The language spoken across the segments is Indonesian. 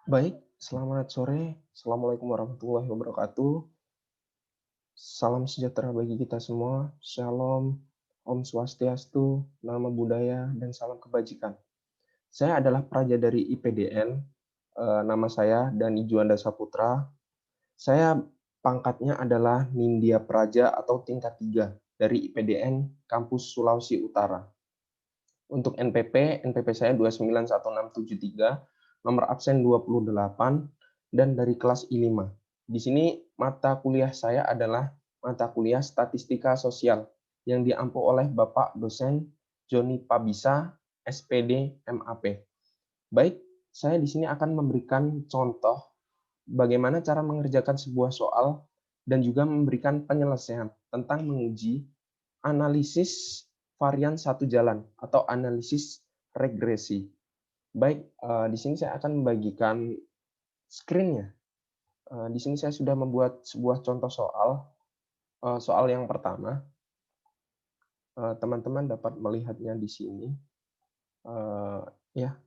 Baik, selamat sore. Assalamualaikum warahmatullahi wabarakatuh. Salam sejahtera bagi kita semua. Shalom, Om Swastiastu, Namo Buddhaya, dan salam kebajikan. Saya adalah Praja dari IPDN. Nama saya Dani Juanda Saputra. Saya pangkatnya adalah Nindya Praja atau tingkat 3 dari IPDN Kampus Sulawesi Utara. Untuk NPP saya 291673, nomor absen 28, dan dari kelas I5. Di sini mata kuliah saya adalah mata kuliah Statistika Sosial yang diampu oleh Bapak dosen Joni Pabisa, SPD, MAP. Baik, saya di sini akan memberikan contoh bagaimana cara mengerjakan sebuah soal dan juga memberikan penyelesaian tentang menguji analisis varian satu jalan atau analisis regresi. Baik, di sini saya akan membagikan screen-nya. Di sini saya sudah membuat sebuah contoh soal. Soal yang pertama, teman-teman dapat melihatnya di sini. Ya,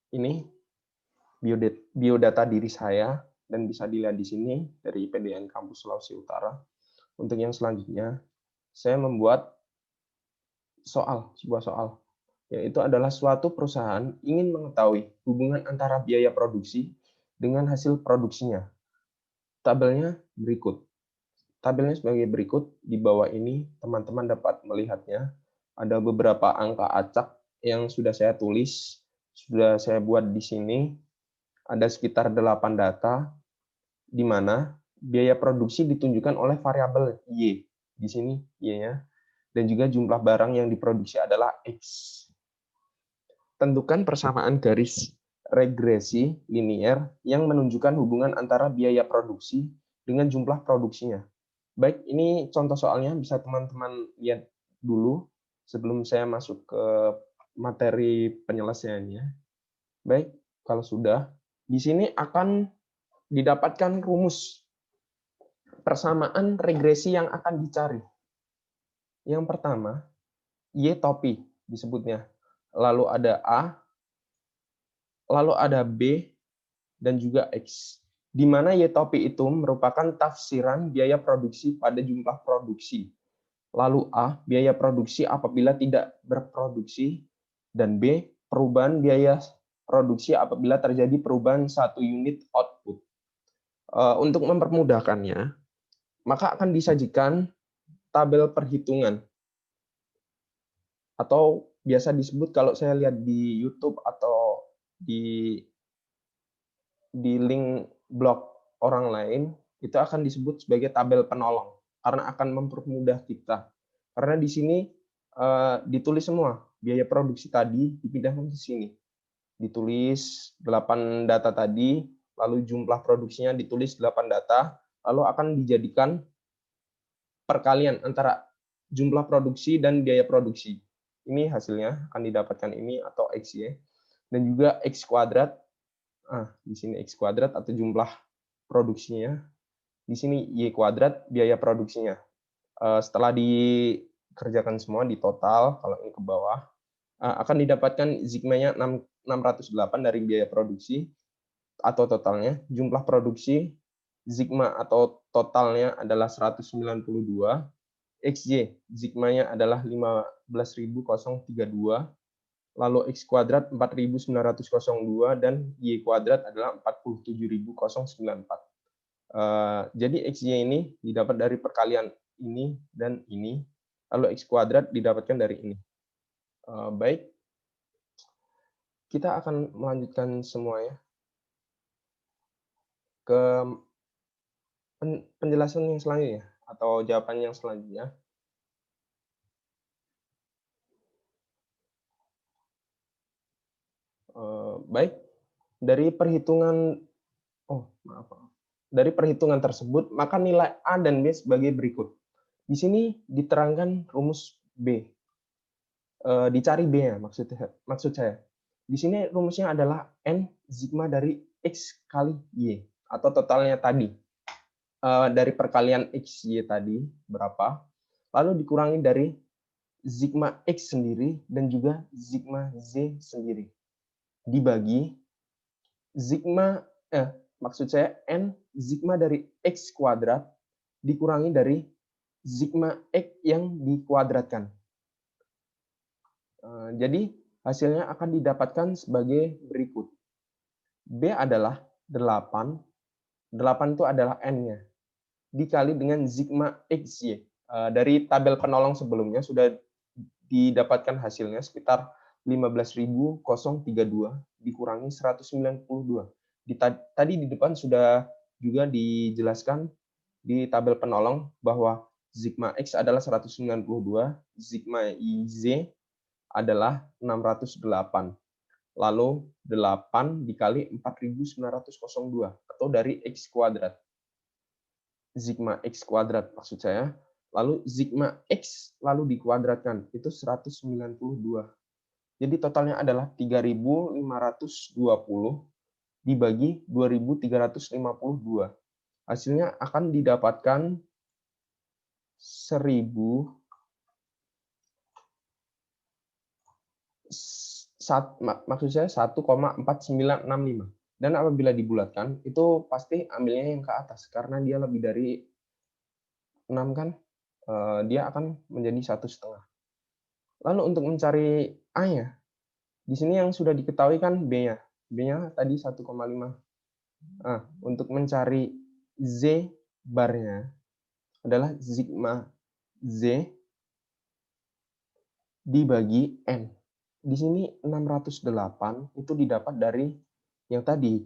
ini biodata diri saya dan bisa dilihat di sini dari IPDN Kampus Sulawesi Utara. Untuk yang selanjutnya, saya membuat sebuah soal, yaitu adalah suatu perusahaan ingin mengetahui hubungan antara biaya produksi dengan hasil produksinya. Tabelnya berikut. Tabelnya sebagai berikut, di bawah ini teman-teman dapat melihatnya. Ada beberapa angka acak yang sudah saya tulis, sudah saya buat di sini. Ada sekitar 8 data, di mana biaya produksi ditunjukkan oleh variabel Y. Di sini Y-nya. Dan juga jumlah barang yang diproduksi adalah X. Tentukan persamaan garis regresi linier yang menunjukkan hubungan antara biaya produksi dengan jumlah produksinya. Baik, ini contoh soalnya bisa teman-teman lihat dulu sebelum saya masuk ke materi penyelesaiannya. Baik, kalau sudah, di sini akan didapatkan rumus persamaan regresi yang akan dicari. Yang pertama, Y topi disebutnya. Lalu ada A, lalu ada B, dan juga X. Di mana Y topi itu merupakan tafsiran biaya produksi pada jumlah produksi. Lalu A, biaya produksi apabila tidak berproduksi, dan B, perubahan biaya produksi apabila terjadi perubahan satu unit output. Untuk mempermudahkannya, maka akan disajikan tabel perhitungan atau biasa disebut kalau saya lihat di YouTube atau di link blog orang lain, itu akan disebut sebagai tabel penolong karena akan mempermudah kita. Karena di sini ditulis semua biaya produksi tadi dipindahkan ke sini. Ditulis 8 data tadi, lalu jumlah produksinya ditulis 8 data, lalu akan dijadikan perkalian antara jumlah produksi dan biaya produksi. Ini hasilnya akan didapatkan ini atau XY. Dan juga X kuadrat, di sini X kuadrat atau jumlah produksinya. Di sini Y kuadrat biaya produksinya. Setelah dikerjakan semua di total, kalau ini ke bawah, akan didapatkan sigma-nya 608 dari biaya produksi atau totalnya. Jumlah produksi sigma atau totalnya adalah 192. XY sigma-nya adalah 15.032. Lalu X kuadrat 4.902 dan Y kuadrat adalah 47.094. Jadi XY ini didapat dari perkalian ini dan ini, lalu X kuadrat didapatkan dari ini. Baik, kita akan melanjutkan semua ya ke penjelasan yang selanjutnya atau jawaban yang selanjutnya. Baik, dari perhitungan dari perhitungan tersebut, maka nilai A dan B sebagai berikut. Di sini diterangkan rumus B. Dicari B-nya maksud saya. Di sini rumusnya adalah N sigma dari X kali Y atau totalnya tadi. Dari perkalian X, Y tadi berapa, lalu dikurangi dari sigma X sendiri dan juga sigma Z sendiri. dibagi sigma maksud saya N sigma dari X kuadrat dikurangi dari sigma X yang dikuadratkan. Jadi hasilnya akan didapatkan sebagai berikut. B adalah 8, 8 itu adalah N-nya, dikali dengan sigma XY. Dari tabel penolong sebelumnya sudah didapatkan hasilnya sekitar 15.032 dikurangi 192. Tadi di depan sudah juga dijelaskan di tabel penolong bahwa sigma X adalah 192, sigma YZ adalah 608. Lalu 8 dikali 4.902 atau dari X kuadrat. Sigma X kuadrat maksud saya. Lalu sigma X lalu dikuadratkan, itu 192. Jadi totalnya adalah 3.520 dibagi 2.352. Hasilnya akan didapatkan 1,4965. Dan apabila dibulatkan, itu pasti ambilnya yang ke atas, karena dia lebih dari 6 kan, dia akan menjadi 1,5. Lalu untuk mencari A-nya, di sini yang sudah diketahui kan B-nya. B-nya tadi 1,5. Nah, untuk mencari Z barnya adalah sigma Z dibagi N. Di sini 608 itu didapat dari yang tadi,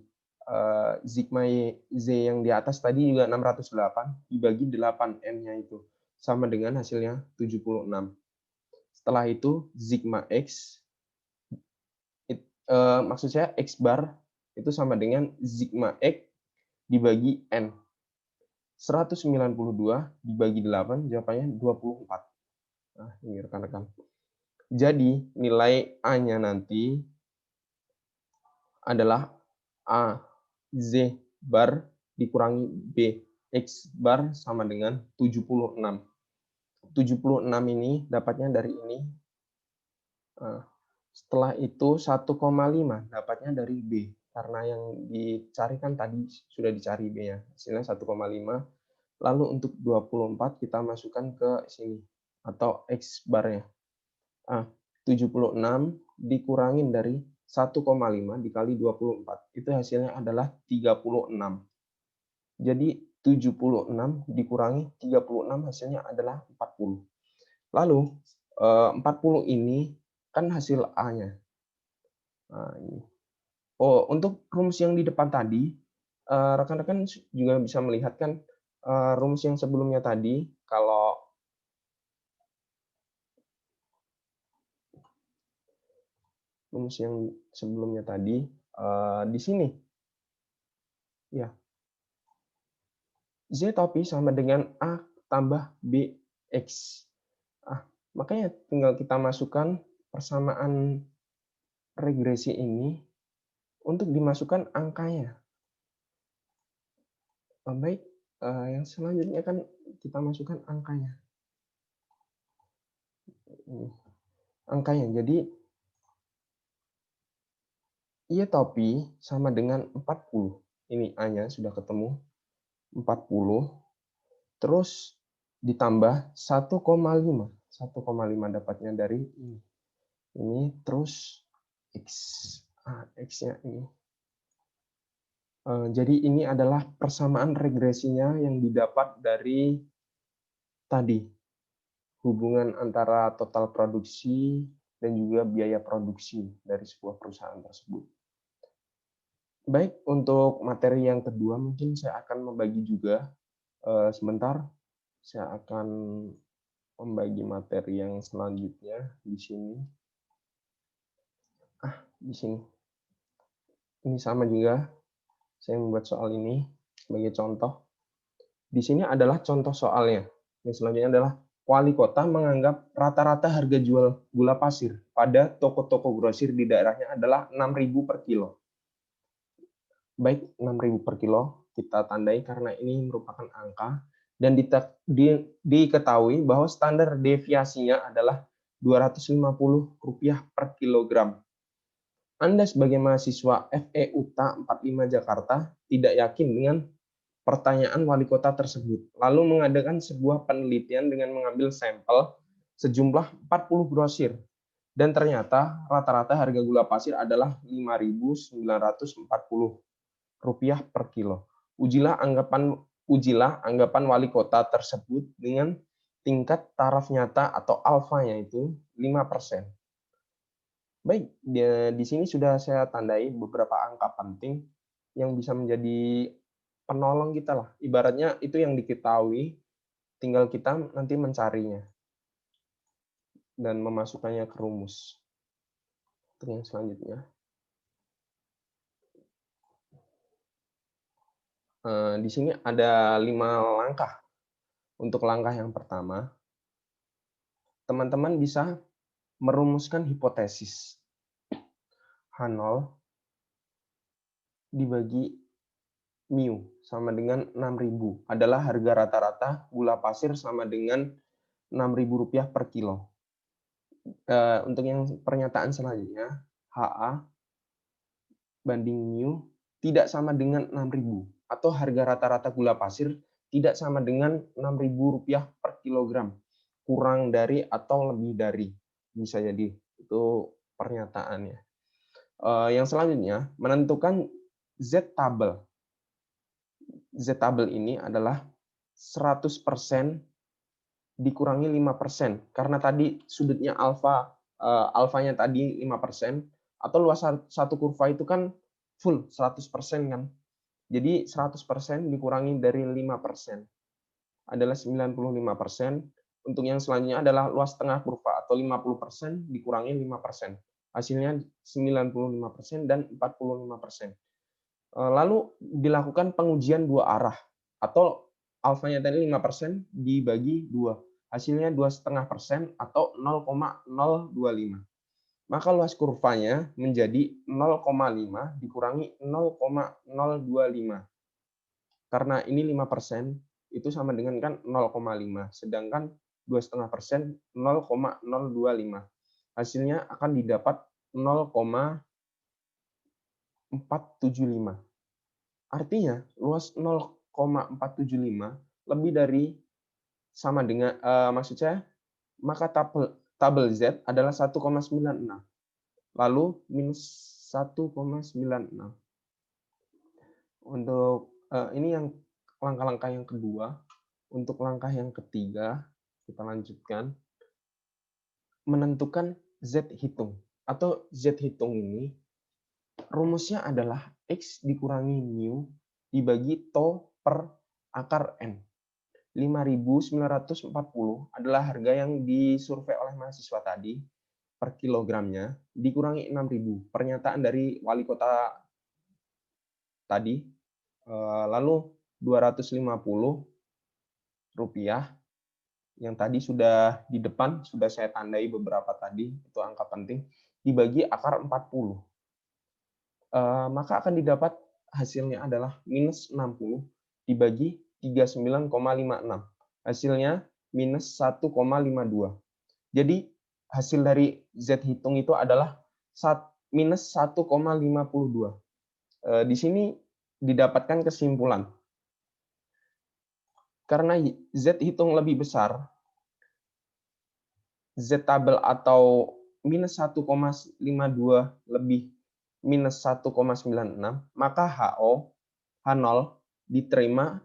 sigma Z yang di atas tadi juga 608 dibagi 8 N-nya itu. Sama dengan hasilnya 76. Setelah itu sigma X, maksud saya X bar itu sama dengan sigma X dibagi N. 192 dibagi 8 jawabannya 24. Nah, ini rekan-rekan. Jadi nilai A-nya nanti adalah A Z bar dikurangi B X bar sama dengan 76. 76 ini dapatnya dari ini. Setelah itu 1,5 dapatnya dari B. Karena yang dicarikan tadi sudah dicari B-nya. Hasilnya 1,5. Lalu untuk 24 kita masukkan ke sini. Atau X barnya. 76 dikurangin dari 1,5 dikali 24. Itu hasilnya adalah 36. Jadi 76 dikurangi 36 hasilnya adalah 40. Lalu 40 ini kan hasil A-nya. Nah, ini. Untuk rumus yang di depan tadi, rekan-rekan juga bisa melihat kan rumus yang sebelumnya tadi, kalau rumus yang sebelumnya tadi di sini, ya Z topi sama dengan A tambah BX. Makanya tinggal kita masukkan persamaan regresi ini untuk dimasukkan angkanya. Baik, yang selanjutnya kan kita masukkan angkanya. Angkanya, jadi Y topi sama dengan 40. Ini A-nya sudah ketemu, 40. Terus ditambah 1,5. 1,5 dapatnya dari ini. Ini terus X. X-nya ini. Jadi ini adalah persamaan regresinya yang didapat dari tadi. Hubungan antara total produksi dan juga biaya produksi dari sebuah perusahaan tersebut. Baik, untuk materi yang kedua mungkin saya akan membagi juga. Sebentar, saya akan membagi materi yang selanjutnya di sini. Di sini. Ini sama juga. Saya membuat soal ini sebagai contoh. Di sini adalah contoh soalnya. Yang selanjutnya adalah wali kota menganggap rata-rata harga jual gula pasir pada toko-toko grosir di daerahnya adalah 6.000 per kilo. Baik, 6.000 per kilo kita tandai karena ini merupakan angka dan diketahui bahwa standar deviasinya adalah Rp250 per kilogram. Anda sebagai mahasiswa FEUTA 45 Jakarta tidak yakin dengan pertanyaan wali kota tersebut, lalu mengadakan sebuah penelitian dengan mengambil sampel sejumlah 40 grosir, dan ternyata rata-rata harga gula pasir adalah Rp5.940 per kilo. Ujilah anggapan wali kota tersebut dengan tingkat taraf nyata atau alfanya itu 5%. Baik, di sini sudah saya tandai beberapa angka penting yang bisa menjadi penolong kita lah. Ibaratnya itu yang diketahui, tinggal kita nanti mencarinya dan memasukkannya ke rumus. Untuk yang selanjutnya. Di sini ada 5 langkah. Untuk langkah yang pertama, teman-teman bisa merumuskan hipotesis. H0 dibagi mu sama dengan 6.000 adalah harga rata-rata gula pasir sama dengan Rp6.000 per kilo. Untuk yang pernyataan selanjutnya, HA banding mu tidak sama dengan 6.000 atau harga rata-rata gula pasir tidak sama dengan Rp6.000 per kilogram, kurang dari atau lebih dari, bisa jadi itu pernyataannya. Yang selanjutnya, menentukan Z-tabel. Z-tabel ini adalah 100% dikurangi 5%, karena tadi sudutnya alfanya tadi 5%, atau luas satu kurva itu kan full 100% kan. Jadi 100% dikurangi dari 5% adalah 95%. Untuk yang selanjutnya adalah luas tengah kurva atau 50% dikurangi 5%. Hasilnya 95% dan 45%. Lalu dilakukan pengujian dua arah atau alfanya tadi 5% dibagi 2. Hasilnya 2,5% atau 0,025. Maka luas kurvanya menjadi 0,5 dikurangi 0,025. Karena ini 5%, itu sama dengan kan 0,5. Sedangkan 2,5% 0,025. Hasilnya akan didapat 0,475. Artinya luas 0,475 lebih dari sama dengan maksud saya maka tabel Z adalah 1,96. Lalu minus 1,96. Untuk ini yang langkah-langkah yang kedua. Untuk langkah yang ketiga, kita lanjutkan. Menentukan Z hitung. Atau Z hitung ini rumusnya adalah X dikurangi mu dibagi to per akar N. 5.940 adalah harga yang disurvei oleh mahasiswa tadi per kilogramnya, dikurangi 6.000. Pernyataan dari wali kota tadi, lalu Rp250 yang tadi sudah di depan, sudah saya tandai beberapa tadi, itu angka penting, dibagi akar 40. Maka akan didapat hasilnya adalah minus 60 dibagi 39,56. Hasilnya minus 1,52. Jadi hasil dari Z hitung itu adalah minus 1,52. Di sini didapatkan kesimpulan. Karena Z hitung lebih besar, Z tabel atau minus 1,52 lebih minus 1,96, maka H0 diterima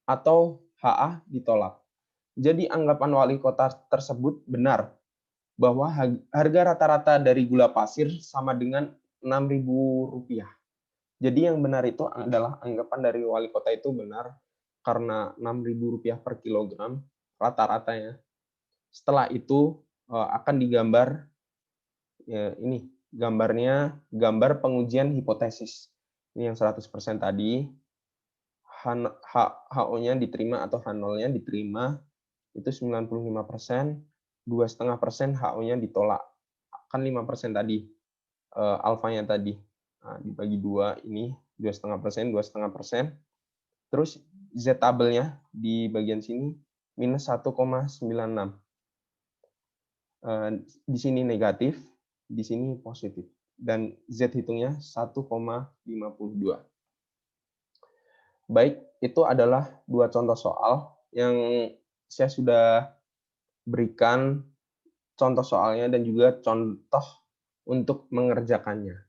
atau HA ditolak. Jadi anggapan wali kota tersebut benar bahwa harga rata-rata dari gula pasir sama dengan Rp6.000. Jadi yang benar itu adalah anggapan dari wali kota itu benar karena Rp6.000 per kilogram rata-ratanya. Setelah itu akan digambar ya, ini gambarnya, gambar pengujian hipotesis. Ini yang 100% tadi, HO-nya diterima atau H0-nya diterima, itu 95%, 2,5% HO-nya ditolak. Kan 5% tadi, alfanya tadi. Nah, dibagi 2 ini, 2,5%, 2,5%. Terus Z-tabelnya di bagian sini, minus 1,96. Di sini negatif, di sini positif. dan Z hitungnya 1,52. Baik, itu adalah 2 contoh soal yang saya sudah berikan contoh soalnya dan juga contoh untuk mengerjakannya.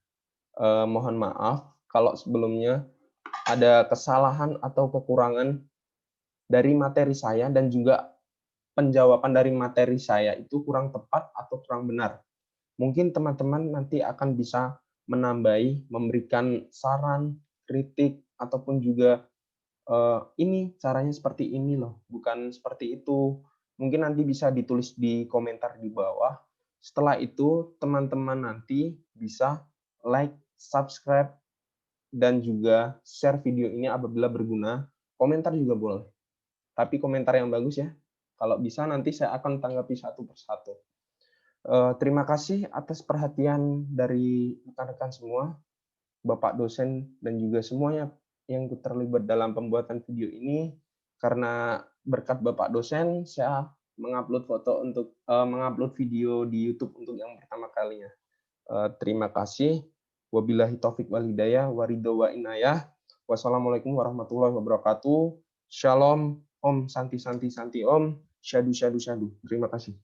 Mohon maaf kalau sebelumnya ada kesalahan atau kekurangan dari materi saya dan juga penjawaban dari materi saya itu kurang tepat atau kurang benar. Mungkin teman-teman nanti akan bisa menambahi, memberikan saran, kritik, ataupun juga ini caranya seperti ini loh, bukan seperti itu. Mungkin nanti bisa ditulis di komentar di bawah. Setelah itu, teman-teman nanti bisa like, subscribe, dan juga share video ini apabila berguna. Komentar juga boleh, tapi komentar yang bagus ya. Kalau bisa nanti saya akan tanggapi satu persatu. Terima kasih atas perhatian dari rekan-rekan semua, Bapak dosen, dan juga semuanya yang terlibat dalam pembuatan video ini. Karena berkat Bapak dosen, saya mengupload video di YouTube untuk yang pertama kalinya. Terima kasih. Wabillahi taufik wal hidayah, waridho wa inayah. Wassalamualaikum warahmatullahi wabarakatuh. Shalom, Om, Santi, Santi, Santi, Om. Syadu, syadu, syadu. Terima kasih.